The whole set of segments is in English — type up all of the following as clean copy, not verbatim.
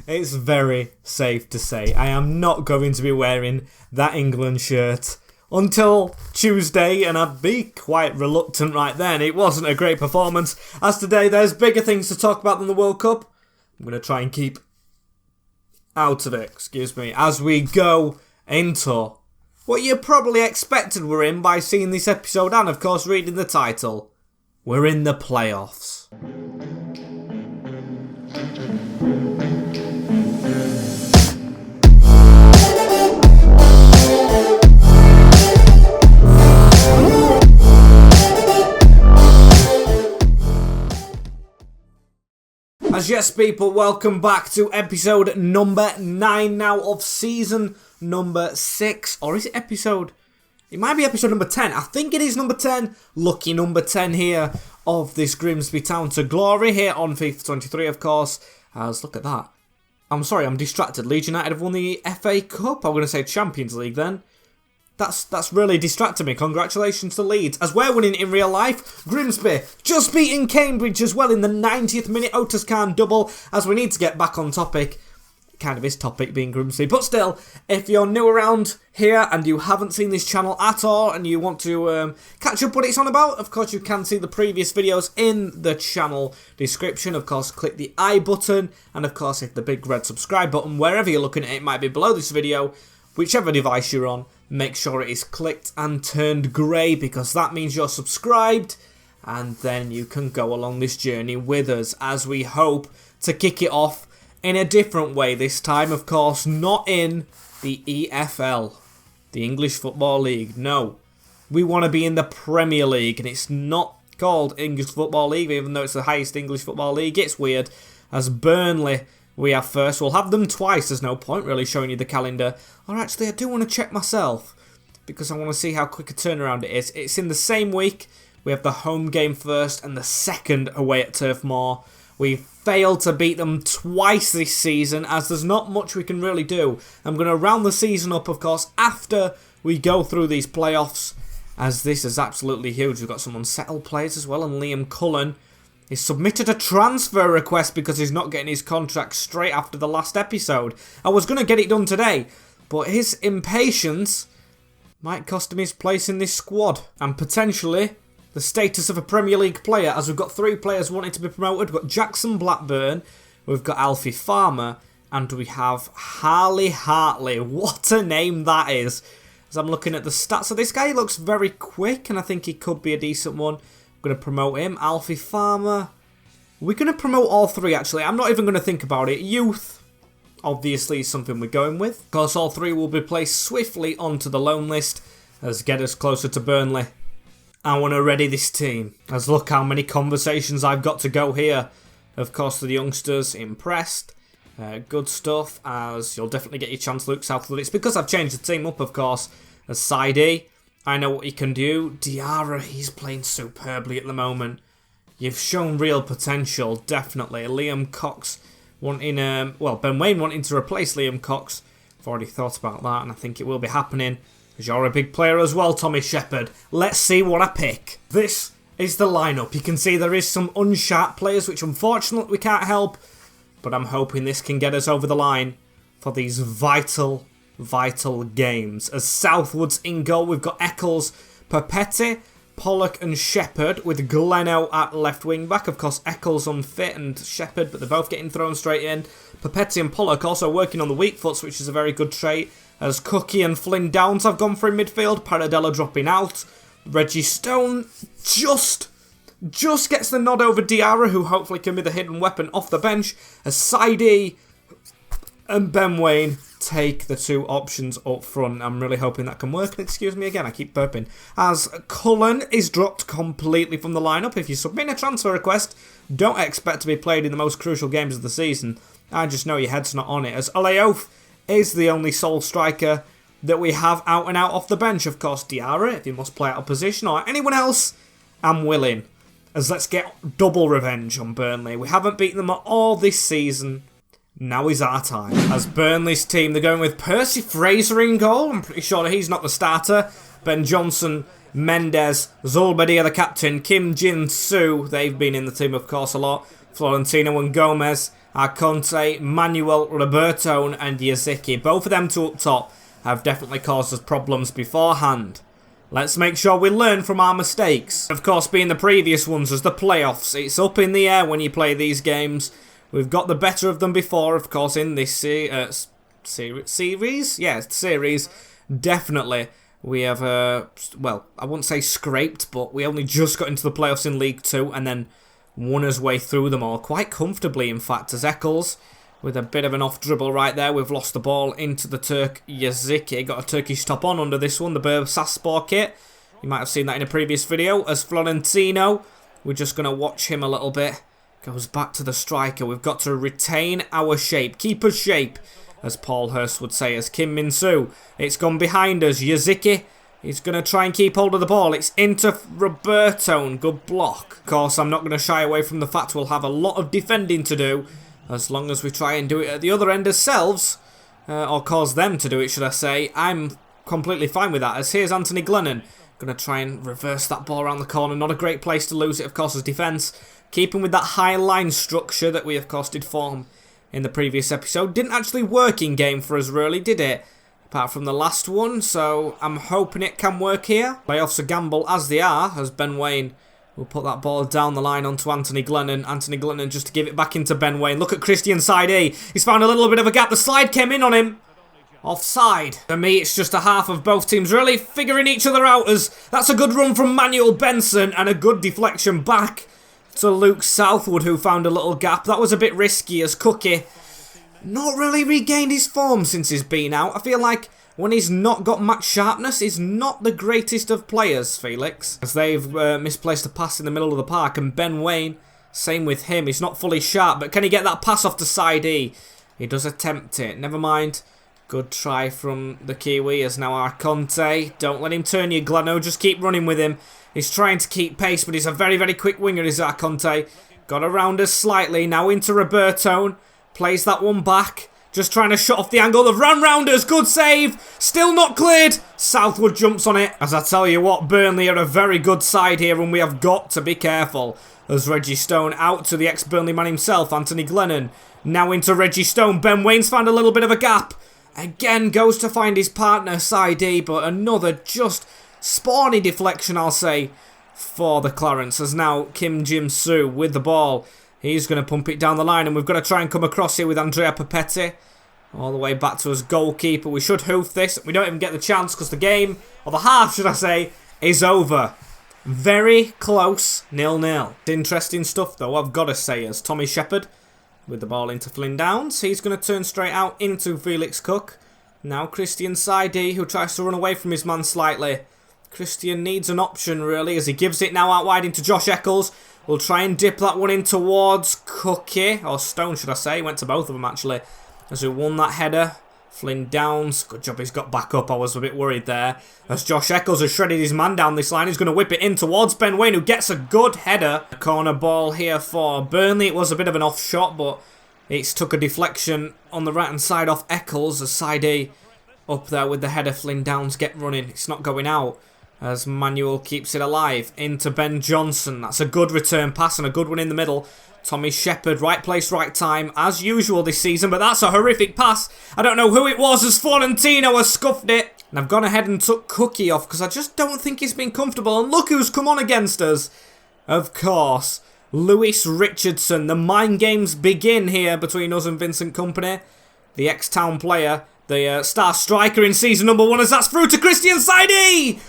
It's very safe to say I am not going to be wearing that England shirt until Tuesday, and I'd be quite reluctant right then. It wasn't a great performance, as today there's bigger things to talk about than the World Cup. I'm going to try and keep out of it, as we go into what you probably expected we're in by seeing this episode and, of course, reading the title. We're in the playoffs. As yes, people, welcome back to episode number 9 now of season number 6. Or is it episode? It might be episode number 10. I think it is number 10. Lucky number 10 here of this Grimsby Town to Glory here on FIFA 23, of course. As look at that. I'm sorry, I'm distracted. Leeds United have won the FA Cup. I'm going to say Champions League then. That's really distracted me. Congratulations to Leeds. As we're winning in real life, Grimsby just beating Cambridge as well in the 90th minute Otis Khan double, as we need to get back on topic. Kind of his topic being Grimsby. But still, if you're new around here and you haven't seen this channel at all and you want to catch up what it's on about, of course you can see the previous videos in the channel description. Of course, click the I button, and of course hit the big red subscribe button. Wherever you're looking at it, it might be below this video. Whichever device you're on, make sure it is clicked and turned grey, because that means you're subscribed, and then you can go along this journey with us as we hope to kick it off in a different way this time. Of course, not in the EFL, the English Football League. No, we want to be in the Premier League, and it's not called English Football League, even though it's the highest English Football League. It's weird, as Burnley we have first. We'll have them twice. There's no point really showing you the calendar. Or actually, I do want to check myself, because I want to see how quick a turnaround it is. It's in the same week. We have the home game first and the second away at Turf Moor. We failed to beat them twice this season, as there's not much we can really do. I'm going to round the season up, of course, after we go through these playoffs, as this is absolutely huge. We've got some unsettled players as well, and Liam Cullen he's submitted a transfer request because he's not getting his contract straight after the last episode. I was going to get it done today, but his impatience might cost him his place in this squad, and potentially the status of a Premier League player, as we've got 3 players wanting to be promoted. We've got Jackson Blackburn, we've got Alfie Farmer, and we have Harley Hartley. What a name that is. As I'm looking at the stats of this guy, he looks very quick, and I think he could be a decent one. Going to promote him. Alfie Farmer. We're going to promote all 3, actually. I'm not even going to think about it. Youth, obviously, is something we're going with. Of course, all 3 will be placed swiftly onto the loan list, as get us closer to Burnley. I want to ready this team, as look how many conversations I've got to go here. Of course, the youngsters impressed. Good stuff, as you'll definitely get your chance, Luke Southwood. It's because I've changed the team up, of course, as side E. I know what he can do. Diarra, he's playing superbly at the moment. You've shown real potential, definitely. Liam Cox wanting, Ben Wayne wanting to replace Liam Cox. I've already thought about that, and I think it will be happening, because you're a big player as well, Tommy Shepherd. Let's see what I pick. This is the lineup. You can see there is some unsharp players, which unfortunately we can't help, but I'm hoping this can get us over the line for these vital games. As Southwood's in goal, we've got Eccles, Perpetti, Pollock and Shepherd, with Gleno at left wing back. Of course, Eccles unfit and Shepherd, but they're both getting thrown straight in. Perpetti and Pollock also working on the weak foots, which is a very good trait. As Cookie and Flynn Downs have gone for in midfield. Paradella dropping out. Reggie Stone just gets the nod over Diarra, who hopefully can be the hidden weapon off the bench. As Saidi and Ben Wayne take the 2 options up front. I'm really hoping that can work. And excuse me again, I keep burping. As Cullen is dropped completely from the lineup. If you submit a transfer request, don't expect to be played in the most crucial games of the season. I just know your head's not on it. As Oleof is the only sole striker that we have out and out off the bench. Of course, Diarra, if he must play out of position, or anyone else, I'm willing. As let's get double revenge on Burnley. We haven't beaten them at all this season. Now is our time. As Burnley's team, they're going with Percy Fraser in goal. I'm pretty sure he's not the starter. Ben Johnson, Mendes, Zulbadia the captain, Kim Jin Soo. They've been in the team, of course, a lot. Florentino and Gomez, Conte, Manuel, Roberto and Yaziki. Both of them two up top have definitely caused us problems beforehand. Let's make sure we learn from our mistakes. Of course, being the previous ones as the playoffs, it's up in the air when you play these games. We've got the better of them before, of course, in this series. Yeah, series. Definitely. We have, well, I wouldn't say scraped, but we only just got into the playoffs in League 2 and then won his way through them all quite comfortably, in fact, as Eccles. With a bit of an off dribble right there, we've lost the ball into the Turk Yaziki. Got a Turkish top on under this one, the Bursaspor kit. You might have seen that in a previous video. As Florentino, we're just going to watch him a little bit. Goes back to the striker. We've got to retain our shape, keeper's shape, as Paul Hurst would say, as Kim Min-soo. It's gone behind us. Yaziki, he's going to try and keep hold of the ball. It's into Roberto. Good block. Of course, I'm not going to shy away from the fact we'll have a lot of defending to do. As long as we try and do it at the other end ourselves, or cause them to do it, should I say, I'm completely fine with that. As here's Anthony Glennon, going to try and reverse that ball around the corner. Not a great place to lose it, of course, as defence. Keeping with that high line structure that we, of course, did form in the previous episode. Didn't actually work in game for us, really, did it? Apart from the last one, so I'm hoping it can work here. Playoffs a gamble as they are, as Ben Waine will put that ball down the line onto Anthony Glennon. Anthony Glennon just to give it back into Ben Waine. Look at Christian Side. He's found a little bit of a gap. The slide came in on him. Offside. For me, it's just a half of both teams really figuring each other out, as that's a good run from Manuel Benson and a good deflection back to Luke Southwood, who found a little gap. That was a bit risky, as Cookie not really regained his form since he's been out. I feel like when he's not got match sharpness, he's not the greatest of players, Felix. As they've misplaced a pass in the middle of the park, and Ben Waine, same with him. He's not fully sharp, but can he get that pass off to Side E? He does attempt it. Never mind. Good try from the Kiwi, as now our Conte. Don't let him turn you, Glano. Just keep running with him. He's trying to keep pace, but he's a very, very quick winger, is our Conte. Got around us slightly. Now into Roberto. Plays that one back. Just trying to shut off the angle. They've run round us. Good save. Still not cleared. Southwood jumps on it. As I tell you what, Burnley are a very good side here, and we have got to be careful. As Reggie Stone out to the ex-Burnley man himself, Anthony Glennon. Now into Reggie Stone. Ben Waine's found a little bit of a gap. Again goes to find his partner, Side E, but another just spawny deflection, I'll say, for the Clarence. As now Kim Jim-soo with the ball. He's going to pump it down the line, and we've got to try and come across here with Andrea Papetti. All the way back to his goalkeeper. We should hoof this. We don't even get the chance because the game, or the half should I say, is over. Very close, 0-0. Interesting stuff though, I've got to say, as Tommy Shepherd with the ball into Flynn Downs. He's going to turn straight out into Felix Cook. Now Christian Side, who tries to run away from his man slightly. Christian needs an option really, as he gives it now out wide into Josh Eccles. We'll try and dip that one in towards Cookie, or Stone should I say. He went to both of them actually, as we won that header. Flynn Downs, good job he's got back up. I was a bit worried there. As Josh Eccles has shredded his man down this line, he's going to whip it in towards Ben Waine, who gets a good header. A corner ball here for Burnley. It was a bit of an off shot, but it's took a deflection on the right hand side off Eccles, as Side up there with the header. Flynn Downs get running. It's not going out, as Manuel keeps it alive into Ben Johnson. That's a good return pass and a good one in the middle. Tommy Shepherd, right place, right time, as usual this season, but that's a horrific pass. I don't know who it was, as Florentino has scuffed it. And I've gone ahead and took Cookie off, because I just don't think he's been comfortable. And look who's come on against us. Of course, Lewis Richardson. The mind games begin here between us and Vincent Kompany. The ex-Town player, the star striker in season number 1, as that's through to Christian Side.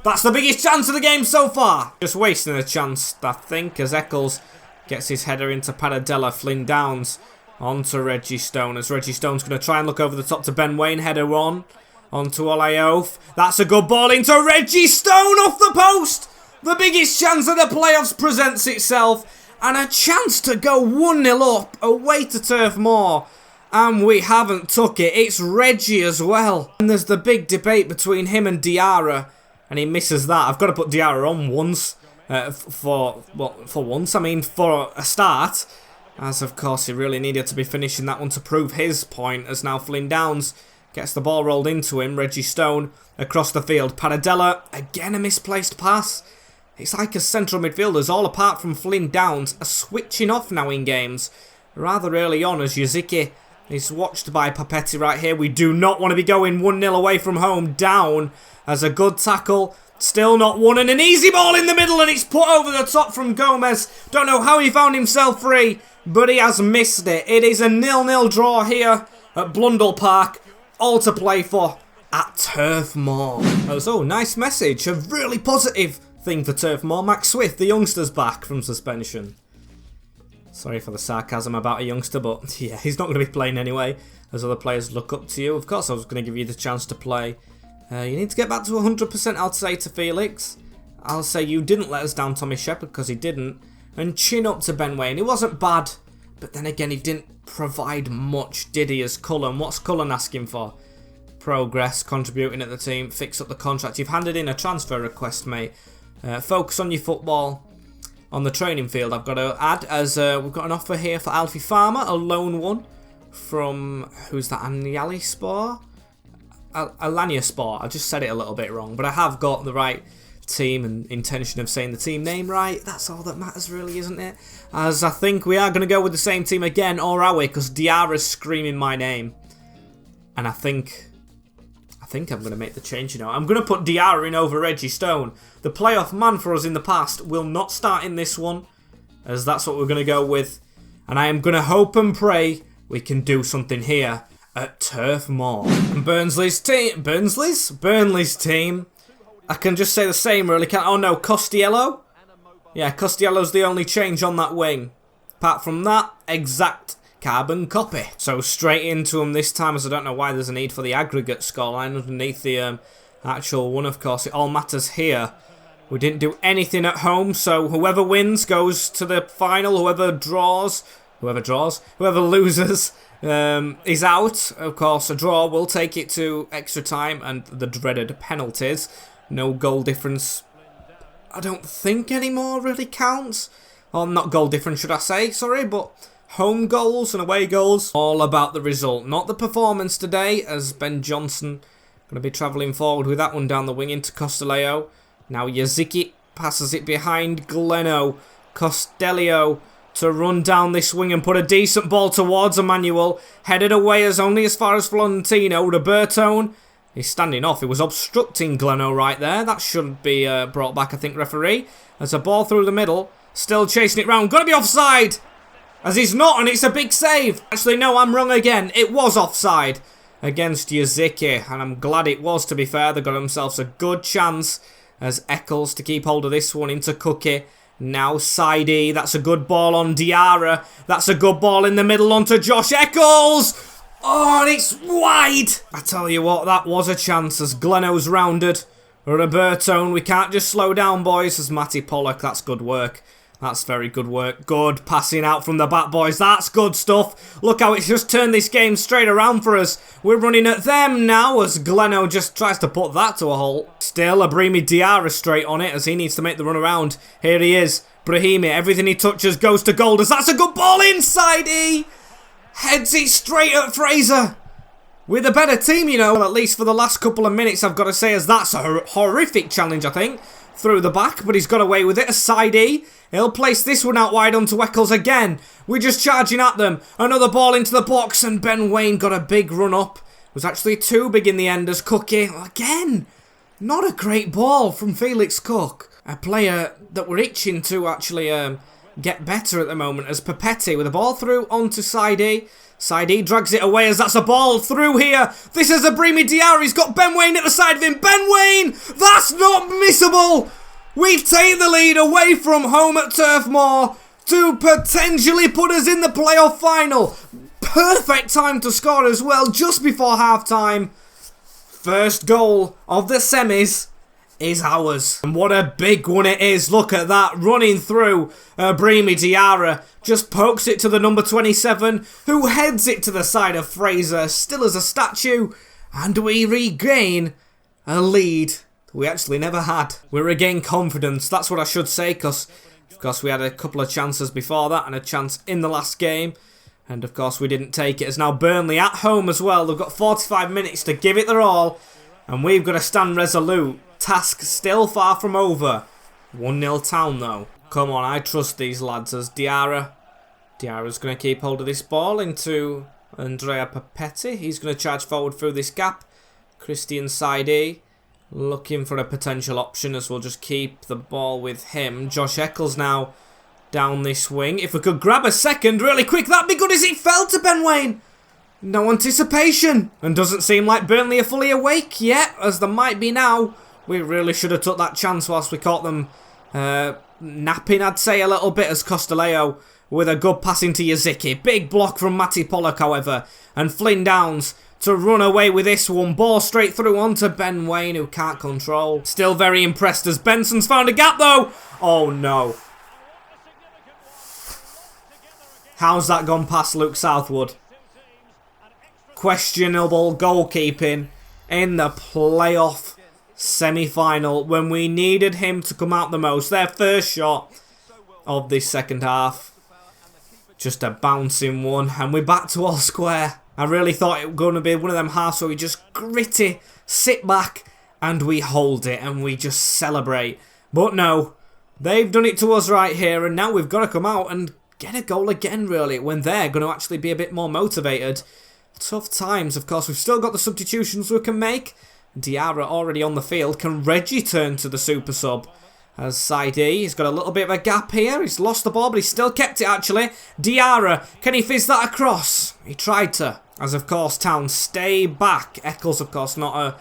That's the biggest chance of the game so far. Just wasting a chance, I think, as Eccles gets his header into Paradella. Flynn Downs onto Reggie Stone, as Reggie Stone's going to try and look over the top to Ben Waine. Header onto Olayof. That's a good ball into Reggie Stone off the post. The biggest chance of the playoffs presents itself, and a chance to go 1-0 up away to Turf Moor. And we haven't took it. It's Reggie as well. And there's the big debate between him and Diarra, and he misses that. I've got to put Diarra on once. For once, I mean for a start, as of course he really needed to be finishing that one to prove his point, as now Flynn Downs gets the ball rolled into him. Reggie Stone across the field. Paradella, again a misplaced pass. It's like as central midfielders, all apart from Flynn Downs, are switching off now in games. Rather early on as Yaziki is watched by Papetti right here. We do not want to be going 1-0 away from home, down as a good tackle. Still not won, and an easy ball in the middle, and it's put over the top from Gomez. Don't know how he found himself free, but he has missed it. It is a 0-0 draw here at Blundell Park. All to play for at Turf Moor. Oh, nice message. A really positive thing for Turf Moor. Max Swift, the youngster's back from suspension. Sorry for the sarcasm about a youngster, but yeah, he's not going to be playing anyway, as other players look up to you. Of course, I was going to give you the chance to play. You need to get back to 100%, I'll say to Felix. I'll say you didn't let us down, Tommy Shepherd, because he didn't. And chin up to Ben Wayne. He wasn't bad, but then again, he didn't provide much, did he, as Cullen? What's Cullen asking for? Progress, contributing at the team, fix up the contract. You've handed in a transfer request, mate. Focus on your football. On the training field, I've got to add, as we've got an offer here for Alfie Farmer, a loan one from, who's that, Anyalyspor? Alanyaspor. I just said it a little bit wrong, but I have got the right team and intention of saying the team name right. That's all that matters, really, isn't it? As I think we are going to go with the same team again, or are we? Because Diarra's screaming my name. And I think I'm going to make the change, you know. I'm going to put Diarra in over Reggie Stone. The playoff man for us in the past will not start in this one, as that's what we're going to go with. And I am going to hope and pray we can do something here at Turf Moor. And Burnley's team. I can just say the same, really. Oh no, Costello. Yeah, Costello's the only change on that wing. Apart from that, exact carbon copy. So straight into them this time, as I don't know why there's a need for the aggregate scoreline underneath the actual one. Of course, it all matters here. We didn't do anything at home, so whoever wins goes to the final. Whoever loses is out. Of course, a draw will take it to extra time and the dreaded penalties. No goal difference, I don't think anymore really counts. Or not goal difference, should I say, sorry, but home goals and away goals. All about the result, not the performance today, as Ben Johnson going to be travelling forward with that one down the wing into Costello. Now Yaziki passes it behind Gleno. Costello to run down this wing and put a decent ball towards Emmanuel. Headed away only as far as Florentino. Robertone, he's standing off. He was obstructing Gleno right there. That should be brought back, I think, referee. There's a ball through the middle. Still chasing it round. Got to be offside. As he's not, and it's a big save. Actually, no, I'm wrong again. It was offside against Yaziki. And I'm glad it was, to be fair. They got themselves a good chance as Eccles to keep hold of this one into Cookie. Now Saidi, that's a good ball on Diarra. That's a good ball in the middle onto Josh Eccles. Oh, and it's wide. I tell you what, that was a chance as Gleno's rounded. Robertone, we can't just slow down, boys, as Matty Pollock. That's good work. That's very good work. Good passing out from the back, boys. That's good stuff. Look how it's just turned this game straight around for us. We're running at them now as Gleno just tries to put that to a halt. Still, Abrimi Diarra straight on it as he needs to make the run around. Here he is. Brahimi, everything he touches goes to goal. That's a good ball inside. He heads it straight at Fraser. With a better team, you know. Well, at least for the last couple of minutes, I've got to say, as that's a horrific challenge, I think. Through the back, but he's got away with it. A side E. He'll place this one out wide onto Eccles again. We're just charging at them. Another ball into the box, and Ben Wayne got a big run up. It was actually too big in the end as Cookie. Again, not a great ball from Felix Cook. A player that we're itching to actually get better at the moment, as Papetti with a ball through onto side E. Side E drags it away as that's a ball through here. This is Abrimi Diarra. He's got Ben Wayne at the side of him. Ben Wayne! That's not missable! We take the lead away from home at Turf Moor to potentially put us in the playoff final. Perfect time to score as well, just before half-time. First goal of the semis is ours. And what a big one it is. Look at that, running through. Abrimi Diarra just pokes it to the number 27, who heads it to the side of Fraser, still as a statue. And we regain a lead we actually never had. We regain confidence, that's what I should say, because of course we had a couple of chances before that and a chance in the last game. And of course we didn't take it. It's now Burnley at home as well. They've got 45 minutes to give it their all. And we've got to stand resolute. Task still far from over. 1-0 Town though. Come on, I trust these lads as Diarra. Diarra's going to keep hold of this ball into Andrea Papetti. He's going to charge forward through this gap. Christian Saidi looking for a potential option as we'll just keep the ball with him. Josh Eccles now down this wing. If we could grab a second really quick, that'd be good as it fell to Ben Waine. No anticipation. And doesn't seem like Burnley are fully awake yet, as they might be now. We really should have took that chance whilst we caught them napping, I'd say, a little bit, as Costaleo with a good pass into Yaziki. Big block from Matty Pollock, however. And Flynn Downs to run away with this one. Ball straight through onto Ben Waine, who can't control. Still very impressed as Benson's found a gap, though. Oh, no. How's that gone past Luke Southwood? Questionable goalkeeping in the playoff semi-final when we needed him to come out the most. Their first shot of this second half. Just a bouncing one, and we're back to all square. I really thought it was going to be one of them halves where we just gritty, sit back, and we hold it, and we just celebrate. But no, they've done it to us right here, and now we've got to come out and get a goal again, really, when they're going to actually be a bit more motivated. Tough times, of course. We've still got the substitutions we can make. Diarra already on the field. Can Reggie turn to the super sub? As Saidi, he's got a little bit of a gap here. He's lost the ball, but he's still kept it, actually. Diarra, can he fizz that across? He tried to. As, of course, Town stay back. Eccles, of course, not a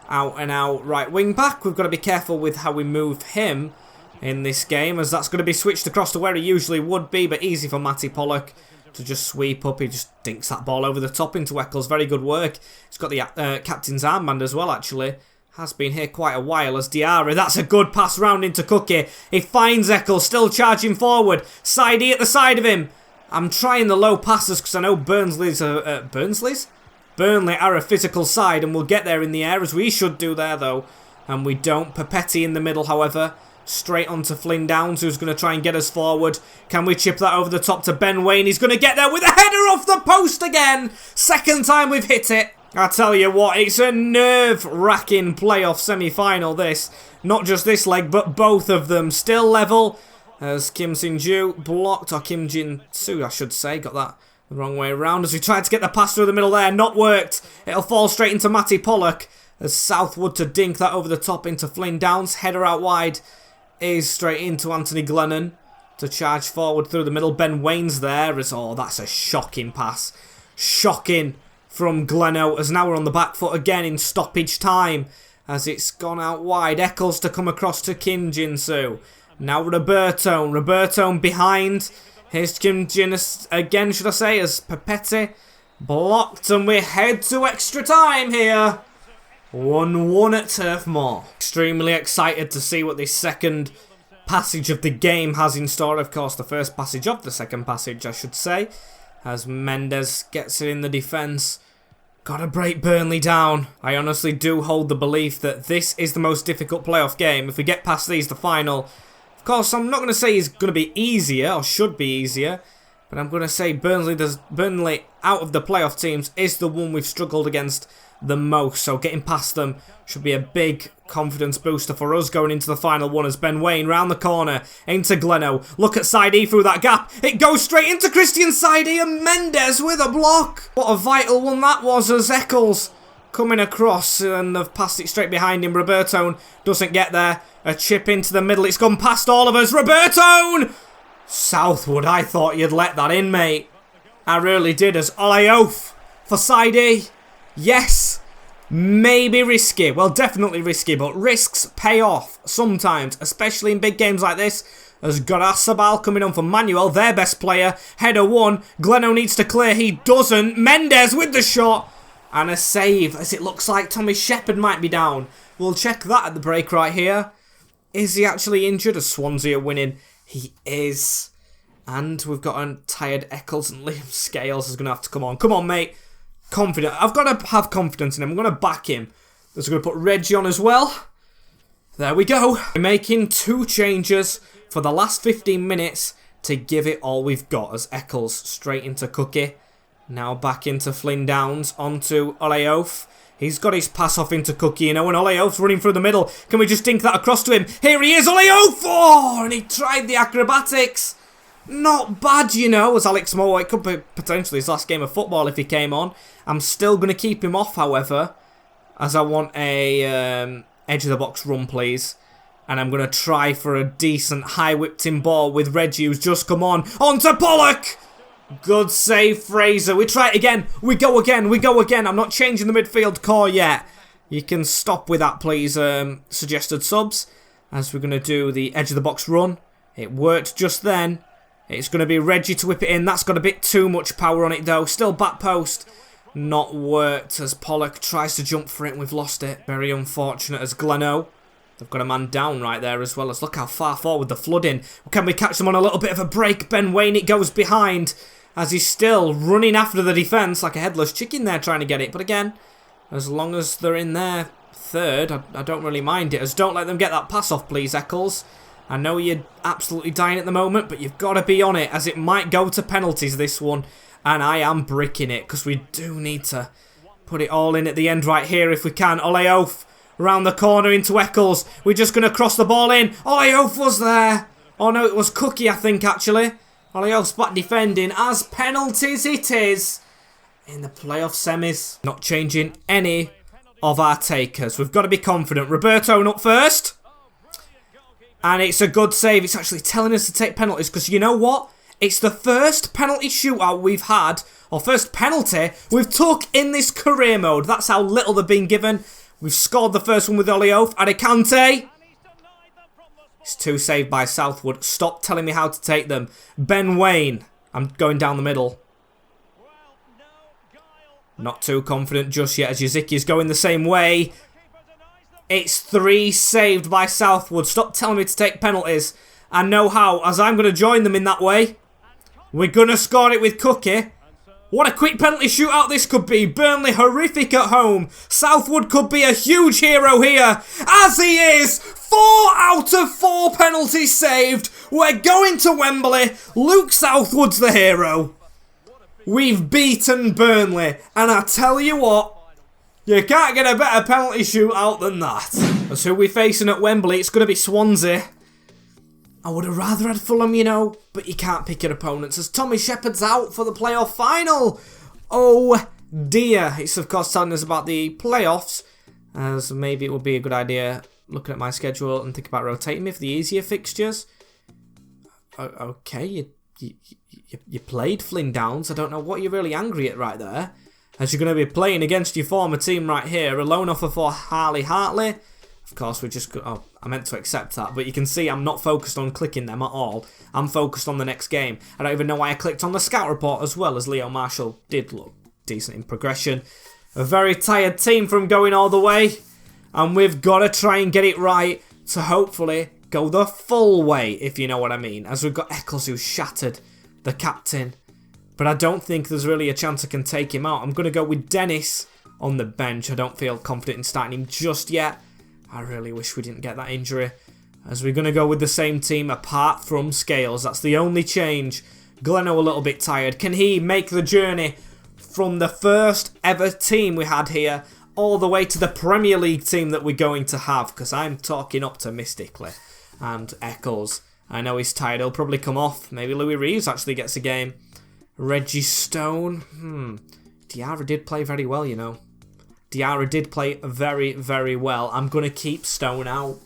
out-and-out right wing-back. We've got to be careful with how we move him in this game, as that's going to be switched across to where he usually would be, but easy for Matty Pollock to just sweep up. He just dinks that ball over the top into Eccles. Very good work. He's got the captain's armband as well, actually. Has been here quite a while as Diarra. That's a good pass round into Cookie. He finds Eccles, still charging forward. Saidi at the side of him. I'm trying the low passes because I know Burnley are a physical side, and we'll get there in the air, as we should do there though. And we don't. Papetti in the middle, however. Straight onto Flynn Downs, who's going to try and get us forward. Can we chip that over the top to Ben Waine? He's going to get there with a header off the post again. Second time we've hit it. I tell you what, it's a nerve-wracking playoff semi-final, this. Not just this leg, but both of them. Still level, as Kim Sin-ju blocked, or Kim Jin-soo, I should say. Got that the wrong way around, as we tried to get the pass through the middle there. Not worked. It'll fall straight into Matty Pollock, as Southwood to dink that over the top into Flynn Downs. Header out wide is straight into Anthony Glennon to charge forward through the middle. Ben Waine's there, as, oh, that's a shocking pass. Shocking from Gleno, as now we're on the back foot again in stoppage time, as it's gone out wide. Eccles to come across to Kim Jin-soo. Now Roberto behind. Here's Kim Jin again, should I say, as Papetti blocked, and we head to extra time here. 1-1 at Turf Moor. Extremely excited to see what this second passage of the game has in store. Of course, the first passage of the second passage, I should say, as Mendes gets it in the defence. Gotta break Burnley down. I honestly do hold the belief that this is the most difficult playoff game. If we get past these, the final. Of course, I'm not going to say it's going to be easier, or should be easier, but I'm going to say Burnley out of the playoff teams is the one we've struggled against the most. So getting past them should be a big confidence booster for us going into the final one, as Ben Waine round the corner into Gleno. Look at Saidi through that gap. It goes straight into Christian Saidi, and Mendes with a block. What a vital one that was, as Eccles coming across, and they've passed it straight behind him. Roberto doesn't get there. A chip into the middle. It's gone past all of us. Roberto! Southwood, I thought you'd let that in, mate. I really did, as Olayof for Saidi. Yes, maybe risky. Well, definitely risky, but risks pay off sometimes, especially in big games like this. As Gorazabal coming on for Manuel, their best player. Header one. Gleno needs to clear. He doesn't. Mendes with the shot. And a save, as it looks like Tommy Shepherd might be down. We'll check that at the break right here. Is he actually injured, as Swansea are winning? He is. And we've got a tired Eccles, and Liam Scales is going to have to come on. Come on, mate. Confident. I've got to have confidence in him. I'm going to back him. So we're going to put Reggie on as well. There we go. We're making 2 changes for the last 15 minutes to give it all we've got, as Eccles straight into Cookie. Now back into Flynn Downs, onto Oleof. He's got his pass off into Cookie, you know, and Oleof's running through the middle. Can we just dink that across to him? Here he is, Oleof! Oh, and he tried the acrobatics. Not bad, you know, as Alex Moore. It could be potentially his last game of football if he came on. I'm still going to keep him off, however, as I want a edge of the box run, please. And I'm going to try for a decent high whipped in ball with Reggie, who's just come on. Onto Pollock! Good save, Fraser. We try it again. We go again. We go again. I'm not changing the midfield core yet. You can stop with that, please, suggested subs. As we're going to do the edge of the box run. It worked just then. It's going to be Reggie to whip it in. That's got a bit too much power on it, though. Still back post. Not worked as Pollock tries to jump for it and we've lost it. Very unfortunate as Gleno. They've got a man down right there as well as look how far forward the flooding. Can we catch them on a little bit of a break? Ben Wayne, it goes behind as he's still running after the defence like a headless chicken there trying to get it. But again, as long as they're in there third, I don't really mind it. As don't let them get that pass off, please, Eccles. I know you're absolutely dying at the moment, but you've got to be on it as it might go to penalties this one. And I am bricking it because we do need to put it all in at the end right here if we can. Oleof around the corner into Eccles. We're just going to cross the ball in. Oleof was there. Oh no, it was Cookie, I think, actually. Oleof's back defending as penalties it is in the playoff semis. Not changing any of our takers. We've got to be confident. Roberto up first. And it's a good save. It's actually telling us to take penalties because you know what? It's the first penalty shootout we've had, or first penalty we've took in this career mode. That's how little they've been given. We've scored the first one with Oleof. Adekante. It's two saved by Southwood. Stop telling me how to take them. Ben Wayne. I'm going down the middle. Not too confident just yet as Yaziki's going the same way. It's three saved by Southwood. Stop telling me to take penalties. I know how, as I'm going to join them in that way. We're going to score it with Cookie. What a quick penalty shootout this could be. Burnley horrific at home. Southwood could be a huge hero here. As he is. 4 out of 4 penalties saved. We're going to Wembley. Luke Southwood's the hero. We've beaten Burnley. And I tell you what, you can't get a better penalty shootout than that. That's who we're facing at Wembley. It's going to be Swansea. I would have rather had Fulham, you know, but you can't pick your opponents as Tommy Shepherd's out for the playoff final. Oh dear. It's of course telling us about the playoffs, as maybe it would be a good idea looking at my schedule and think about rotating me for the easier fixtures. Okay, you played Flynn Downs. I don't know what you're really angry at right there, as you're going to be playing against your former team right here. A loan offer for Harley Hartley. Of course, we just... Oh, I meant to accept that. But you can see I'm not focused on clicking them at all. I'm focused on the next game. I don't even know why I clicked on the scout report as well, as Leo Marshall did look decent in progression. A very tired team from going all the way. And we've got to try and get it right to hopefully go the full way, if you know what I mean. As we've got Eccles, who's shattered, the captain. But I don't think there's really a chance I can take him out. I'm going to go with Dennis on the bench. I don't feel confident in starting him just yet. I really wish we didn't get that injury. As we're going to go with the same team apart from Scales. That's the only change. Gleno a little bit tired. Can he make the journey from the first ever team we had here all the way to the Premier League team that we're going to have? Because I'm talking optimistically. And Eccles, I know he's tired. He'll probably come off. Maybe Louis Reeves actually gets a game. Reggie Stone. Diarra did play very well, you know. Diarra did play very, very well. I'm going to keep Stone out.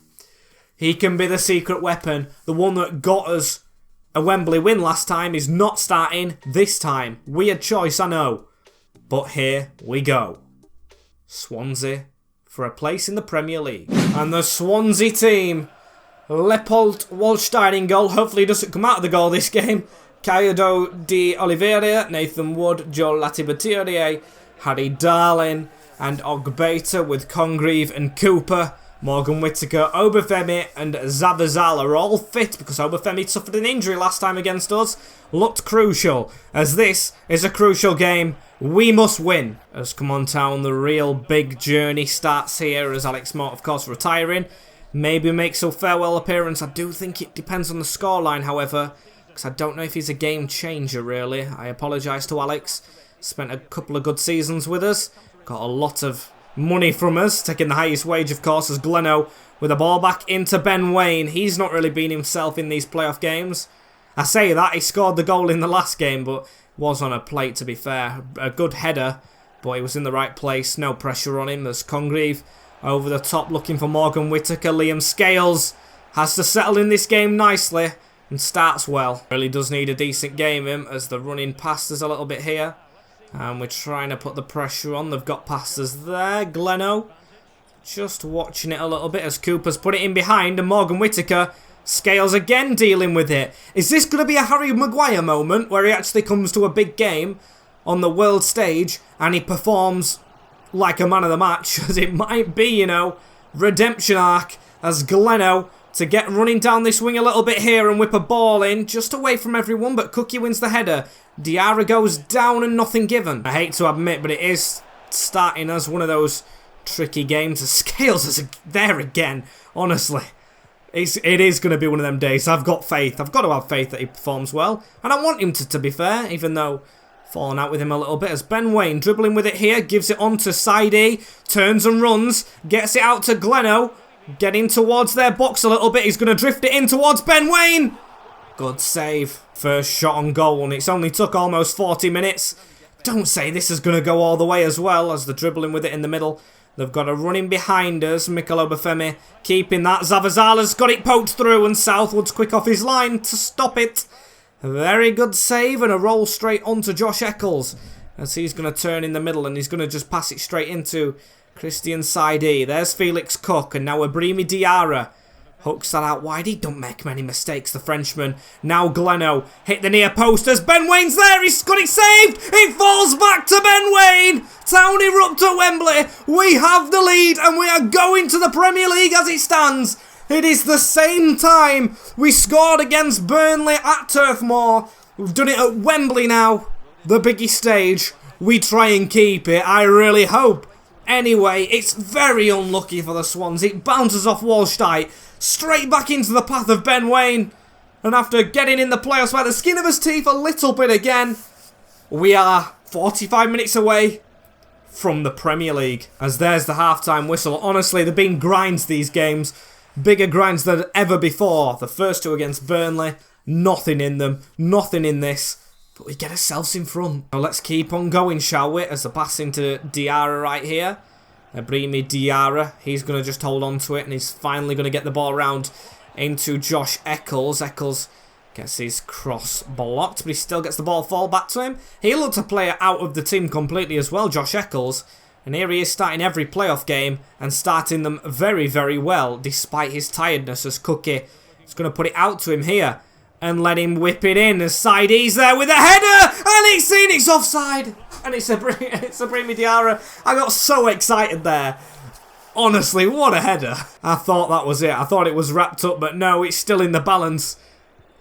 He can be the secret weapon. The one that got us a Wembley win last time is not starting this time. Weird choice, I know. But here we go. Swansea for a place in the Premier League. And the Swansea team. Leopold Wallstein in goal. Hopefully he doesn't come out of the goal this game. Caio de Oliveira, Nathan Wood, Joe Latibeterie, Harry Darling, and Ogbeta with Congreve and Cooper. Morgan Whittaker, Obafemi and Zabazal are all fit because Obafemi suffered an injury last time against us. Looked crucial, as this is a crucial game. We must win. As Come On Town, the real big journey starts here, as Alex Mort, of course, retiring. Maybe makes a farewell appearance. I do think it depends on the scoreline, however, because I don't know if he's a game changer, really. I apologise to Alex. Spent a couple of good seasons with us. Got a lot of money from us. Taking the highest wage, of course, as Gleno with the ball back into Ben Waine. He's not really been himself in these playoff games. I say that, he scored the goal in the last game, but was on a plate, to be fair. A good header, but he was in the right place. No pressure on him. There's Congreve over the top looking for Morgan Whittaker. Liam Scales has to settle in this game nicely and starts well. Really does need a decent game him, as the running past us a little bit here. And we're trying to put the pressure on. They've got past us there. Gleno just watching it a little bit as Cooper's put it in behind. And Morgan Whittaker, Scales again dealing with it. Is this going to be a Harry Maguire moment where he actually comes to a big game on the world stage and he performs like a man of the match? As it might be, you know, redemption arc as Gleno to get running down this wing a little bit here and whip a ball in just away from everyone, but Cookie wins the header. Diarra goes down and nothing given. I hate to admit, but it is starting as one of those tricky games. Scales is there again, honestly. It is going to be one of them days. I've got faith. I've got to have faith that he performs well. And I want him to be fair, even though falling out with him a little bit. As Ben Waine dribbling with it here, gives it on to Saidi, turns and runs, gets it out to Gleno. Getting towards their box a little bit. He's going to drift it in towards Ben Waine. Good save. First shot on goal, and it's only took almost 40 minutes. Don't say this is going to go all the way as well, as they're dribbling with it in the middle. They've got a running behind us. Mikel Obafemi keeping that. Zavazala's got it poked through, and Southwood's quick off his line to stop it. A very good save, and a roll straight onto Josh Eccles, as he's going to turn in the middle, and he's going to just pass it straight into Christian Saidi. There's Felix Cook, and now Ibrahima Diarra hooks that out wide. He don't make many mistakes, the Frenchman. Now Gleno hit the near post as Ben Waine's there. He's got it saved. It falls back to Ben Waine. Town erupt at Wembley. We have the lead, and we are going to the Premier League as it stands. It is the same time we scored against Burnley at Turf Moor. We've done it at Wembley now, the biggest stage. We try and keep it, I really hope. Anyway, it's very unlucky for the Swans. It bounces off Wallstein, straight back into the path of Ben Waine. And after getting in the playoffs by the skin of his teeth a little bit again, we are 45 minutes away from the Premier League. As there's the half-time whistle. Honestly, they've been grinds, these games. Bigger grinds than ever before. The first two against Burnley, nothing in them. Nothing in this. But we get ourselves in front. Now let's keep on going, shall we? As the pass into Diarra right here. Ibrahima Diarra. He's going to just hold on to it. And he's finally going to get the ball around into Josh Eccles. Eccles gets his cross blocked. But he still gets the ball fall back to him. He looked a player out of the team completely as well, Josh Eccles. And here he is starting every playoff game. And starting them very, very well. Despite his tiredness, as Cookie is going to put it out to him here. And let him whip it in as Saidi's there with a header, and it's offside, and it's Ibrahima Diarra. I got so excited there. Honestly, what a header. I thought that was it. I thought it was wrapped up, but no, it's still in the balance.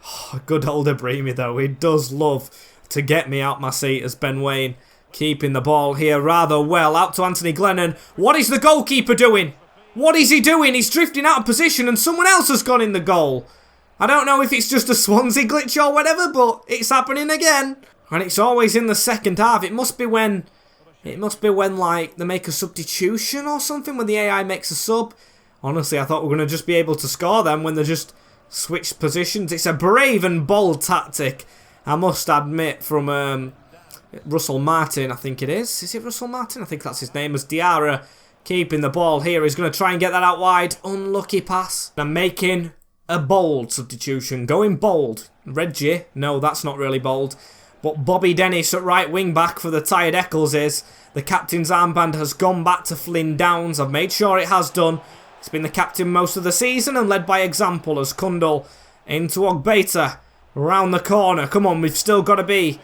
Oh, good old Ibrahima though. He does love to get me out my seat as Ben Waine keeping the ball here rather well. Out to Anthony Glennon. What is the goalkeeper doing? What is he doing? He's drifting out of position and someone else has gone in the goal. I don't know if it's just a Swansea glitch or whatever, but it's happening again. And it's always in the second half. It must be when like they make a substitution or something, when the AI makes a sub. Honestly, I thought we were going to just be able to score them when they just switched positions. It's a brave and bold tactic, I must admit, from Russell Martin, I think it is. Is it Russell Martin? I think that's his name. As Diarra keeping the ball here. He's going to try and get that out wide. Unlucky pass. And making a bold substitution. Going bold. Reggie. No, that's not really bold. But Bobby Dennis at right wing back for the tired Eccles is. The captain's armband has gone back to Flynn Downs. I've made sure it has done. He's been the captain most of the season and led by example as Kundal into Ogbeta. Round the corner. Come on, we've still got to be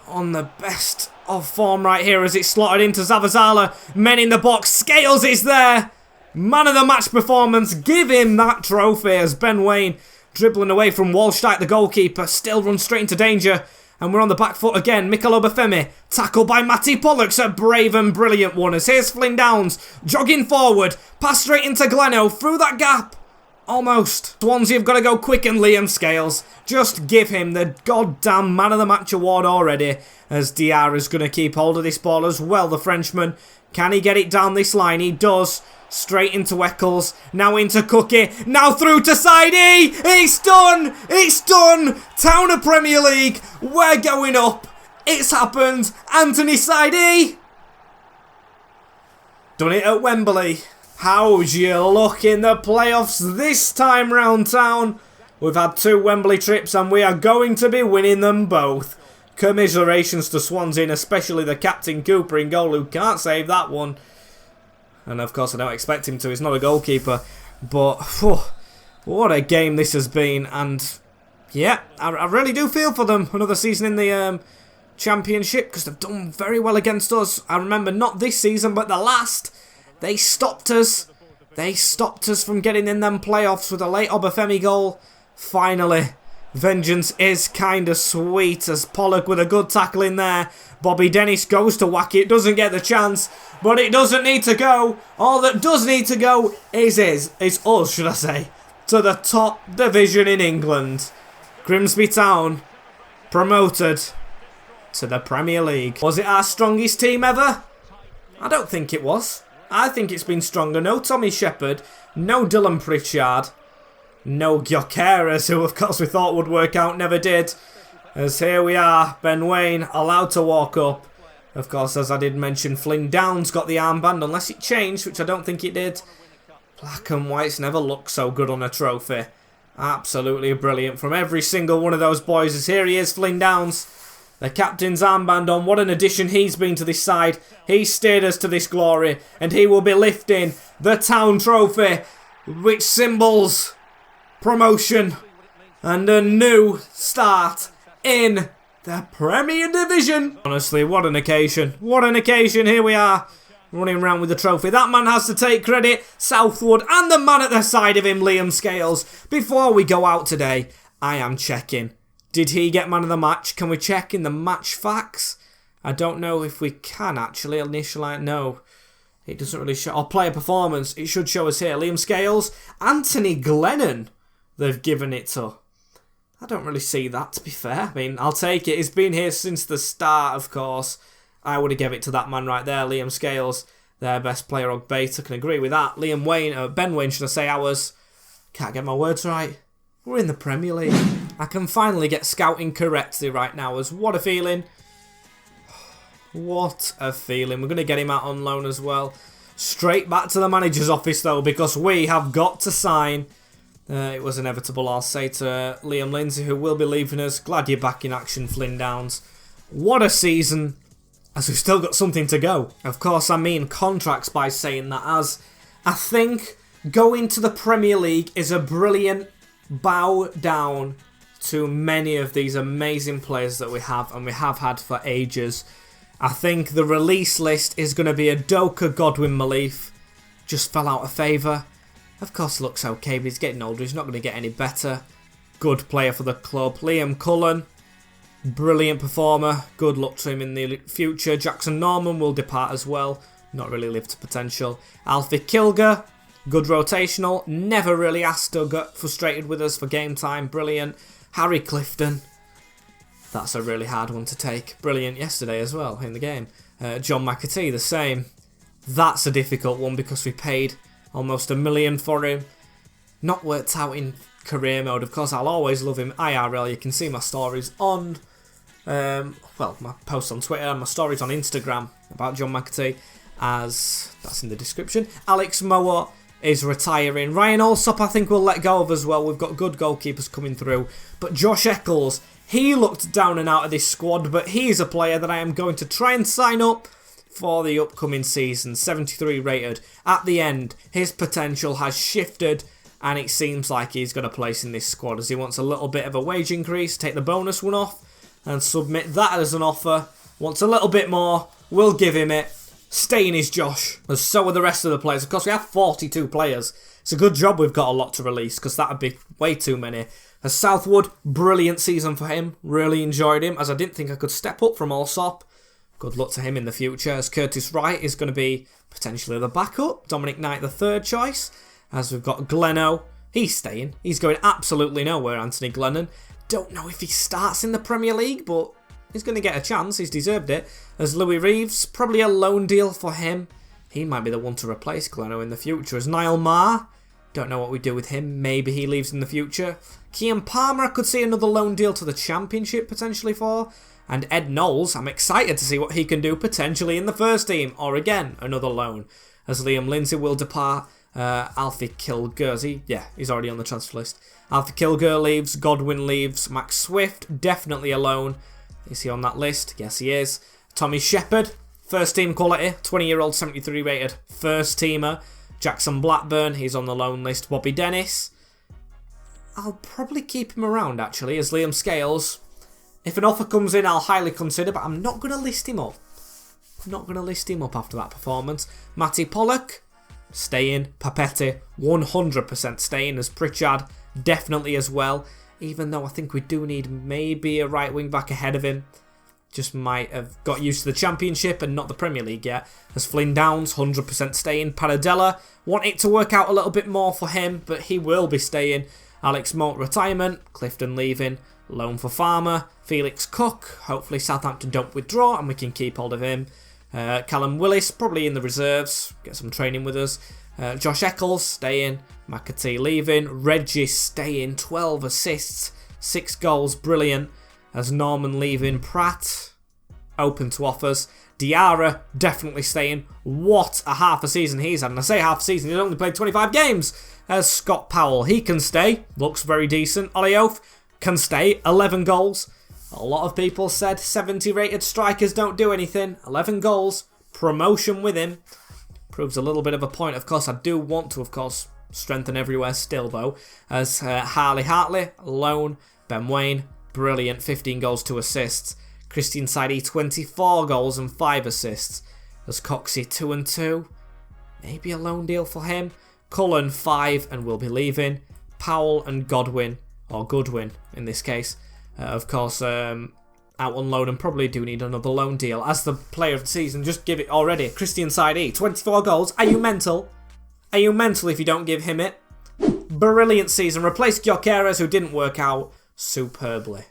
on the best of form right here as it's slotted into Zavazala. Men in the box. Scales is there. Man of the match performance. Give him that trophy as Ben Waine dribbling away from Wallstein, the goalkeeper. Still runs straight into danger. And we're on the back foot again. Mikel Obafemi. Tackled by Matty Pollux. A brave and brilliant one. As here's Flynn Downs. Jogging forward. Pass straight into Gleno. Through that gap. Almost. Swansea have got to go quick, and Liam Scales. Just give him the goddamn Man of the Match award already, as Diarra's going to keep hold of this ball as well, the Frenchman. Can he get it down this line? He does. Straight into Eccles. Now into Cookie. Now through to Sidey. It's done. It's done. Town of Premier League. We're going up. It's happened. Anthony Sidey. Done it at Wembley. How's your luck in the playoffs this time round, Town? We've had 2 Wembley trips and we are going to be winning them both. Commiserations to Swansea, and especially the captain Cooper in goal, who can't save that one. And of course I don't expect him to, he's not a goalkeeper. But, whew, what a game this has been. And, yeah, I really do feel for them. Another season in the Championship, because they've done very well against us. I remember not this season, but the last. They stopped us. They stopped us from getting in them playoffs with a late Obafemi goal. Finally, vengeance is kind of sweet, as Pollock with a good tackle in there. Bobby Dennis goes to whack it, doesn't get the chance, but it doesn't need to go. All that does need to go is us, should I say, to the top division in England. Grimsby Town, promoted to the Premier League. Was it our strongest team ever? I don't think it was. I think it's been stronger. No Tommy Shepherd, no Dylan Pritchard, no Gyökeres, who of course we thought would work out, never did. As here we are, Ben Waine allowed to walk up. Of course, as I did mention, Flynn Downs got the armband, unless it changed, which I don't think it did. Black and white's never looked so good on a trophy. Absolutely brilliant from every single one of those boys. As here he is, Flynn Downs. The captain's armband on. What an addition he's been to this side. He steered us to this glory. And he will be lifting the Town Trophy, which symbols promotion and a new start in the Premier Division. Honestly, what an occasion. What an occasion. Here we are, running around with the trophy. That man has to take credit. Southwood and the man at the side of him, Liam Scales. Before we go out today, I am checking. Did he get man of the match? Can we check in the match facts? I don't know if we can actually. Initialize. No. It doesn't really show. Or player performance. It should show us here. Liam Scales. Anthony Glennon. They've given it to. I don't really see that, to be fair. I mean, I'll take it. He's been here since the start, of course. I would have given it to that man right there. Liam Scales. Their best player on beta. Can agree with that. Liam Waine. Ben Waine, should I say, ours. Can't get my words right. We're in the Premier League. I can finally get scouting correctly right now, as what a feeling. What a feeling. We're going to get him out on loan as well. Straight back to the manager's office though, because we have got to sign. It was inevitable, I'll say, to Liam Lindsay, who will be leaving us. Glad you're back in action, Flynn Downs. What a season, as we've still got something to go. Of course, I mean contracts by saying that, as I think going to the Premier League is a brilliant bow down to many of these amazing players that we have and we have had for ages. I think the release list is going to be a Doka, Godwin, Malif. Just fell out of favour. Of course, looks okay, but he's getting older. He's not going to get any better. Good player for the club. Liam Cullen, brilliant performer. Good luck to him in the future. Jackson Norman will depart as well. Not really lived to potential. Alfie Kilger, good rotational. Never really asked or got frustrated with us for game time. Brilliant. Harry Clifton. That's a really hard one to take. Brilliant yesterday as well in the game. John McAtee, the same. That's a difficult one because we paid almost $1 million for him. Not worked out in career mode. Of course, I'll always love him IRL. You can see my stories on, my posts on Twitter and my stories on Instagram about John McAtee, as that's in the description. Alex Moore is retiring. Ryan Allsop, I think we'll let go of as well. We've got good goalkeepers coming through. But Josh Eccles, he looked down and out of this squad, but he's a player that I am going to try and sign up for the upcoming season. 73 rated. At the end, his potential has shifted, and it seems like he's got a place in this squad, as he wants a little bit of a wage increase, take the bonus one off, and submit that as an offer. Wants a little bit more, we'll give him it. Staying is Josh, as so are the rest of the players. Of course, we have 42 players. It's a good job we've got a lot to release, because that would be way too many. As Southwood, brilliant season for him. Really enjoyed him, as I didn't think I could step up from Allsop. Good luck to him in the future, as Curtis Wright is going to be potentially the backup. Dominic Knight, the third choice. As we've got Gleno. He's staying. He's going absolutely nowhere, Anthony Glennon. Don't know if he starts in the Premier League, but he's going to get a chance. He's deserved it. As Louis Reeves, probably a loan deal for him. He might be the one to replace Glennon in the future. As Niall Maher, don't know what we do with him. Maybe he leaves in the future. Kean Palmer, I could see another loan deal to the Championship potentially for. And Ed Knowles, I'm excited to see what he can do potentially in the first team. Or again, another loan. As Liam Lindsay will depart. Alfie Kilgore, he's already on the transfer list. Alfie Kilgore leaves. Godwin leaves. Max Swift, definitely a loan. Is he on that list? Yes, he is. Tommy Shepherd, first team quality. 20-year-old, 73 rated. First teamer. Jackson Blackburn, he's on the loan list. Bobby Dennis. I'll probably keep him around, actually, as Liam Scales. If an offer comes in, I'll highly consider, but I'm not going to list him up. Not going to list him up after that performance. Matty Pollock, staying. Papetti, 100% staying. As Pritchard, definitely as well. Even though I think we do need maybe a right wing back ahead of him. Just might have got used to the Championship and not the Premier League yet. As Flynn Downs, 100% staying. Paradella, want it to work out a little bit more for him, but he will be staying. Alex Moult, retirement. Clifton leaving. Loan for Farmer. Felix Cook, hopefully Southampton don't withdraw and we can keep hold of him. Callum Willis, probably in the reserves. Get some training with us. Josh Eccles, staying. McAtee leaving. Reggie staying. 12 assists. 6 goals. Brilliant. As Norman leaving. Pratt, open to offers. Diarra, definitely staying. What a half a season he's had. And I say half a season, he's only played 25 games. As Scott Powell, he can stay. Looks very decent. Ollie Oath can stay. 11 goals. A lot of people said 70 rated strikers don't do anything. 11 goals. Promotion with him. Proves a little bit of a point. Of course, I do want to, strengthen everywhere still, though. As Harley Hartley, loan. Ben Wayne, brilliant. 15 goals, 2 assists. Christian Saidi, 24 goals and 5 assists. As Coxey, 2 and 2. Maybe a loan deal for him. Cullen, 5 and will be leaving. Powell and Godwin, or Goodwin in this case. Of course, out on loan and probably do need another loan deal. As the player of the season, just give it already. Christian Saidi, 24 goals. Are you mental? Are you mental if you don't give him it? Brilliant season. Replaced Gyökeres, who didn't work out superbly.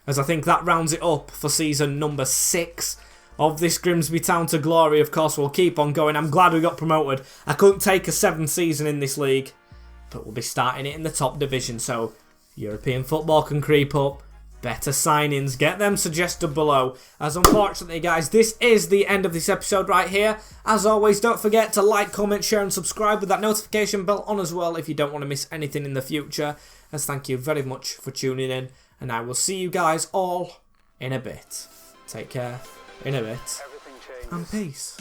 As I think that rounds it up for season number 6 of this Grimsby Town to Glory. Of course, we'll keep on going. I'm glad we got promoted. I couldn't take a 7th season in this league, but we'll be starting it in the top division, so European football can creep up. Better signings, get them suggested below. As unfortunately, guys, this is the end of this episode right here. As always, don't forget to like, comment, share and subscribe with that notification bell on as well if you don't want to miss anything in the future. As thank you very much for tuning in, and I will see you guys all in a bit. Take care, in a bit, and peace.